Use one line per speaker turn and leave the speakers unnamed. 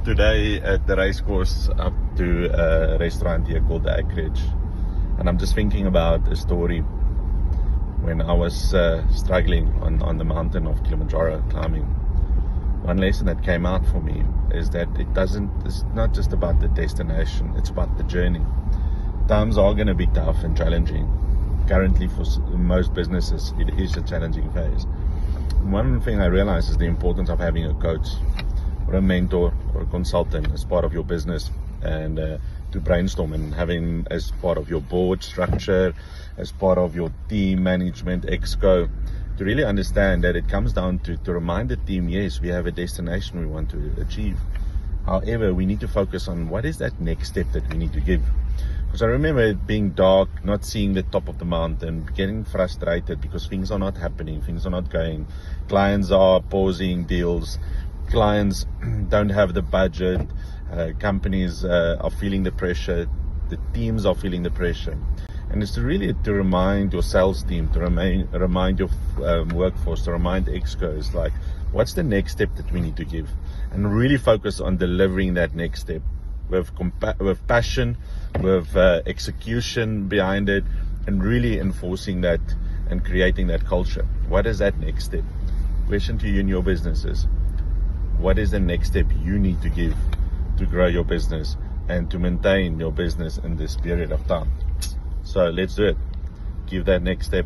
today at the racecourse up to a restaurant here called the Acreage, and I'm just thinking about a story when I was struggling on the mountain of Kilimanjaro climbing. One lesson that came out for me is that it's not just about the destination, it's about the journey. Times are going to be tough and challenging. Currently for most businesses it is a challenging phase. One thing I realized is the importance of having a coach or a mentor or a consultant as part of your business, and to brainstorm, and having as part of your board structure, as part of your team management, exco, to really understand that it comes down to remind the team, yes, we have a destination we want to achieve. However, we need to focus on what is that next step that we need to give. Because I remember it being dark, not seeing the top of the mountain, getting frustrated because things are not happening, things are not going. Clients are pausing deals, clients don't have the budget, companies are feeling the pressure, the teams are feeling the pressure. And it's really to remind your sales team, to remind your workforce, to remind excos, like, what's the next step that we need to give? And really focus on delivering that next step with passion, with execution behind it, and really enforcing that and creating that culture. What is that next step? Question to you in your business is, what is the next step you need to give to grow your business and to maintain your business in this period of time? So let's do it. Give that next step.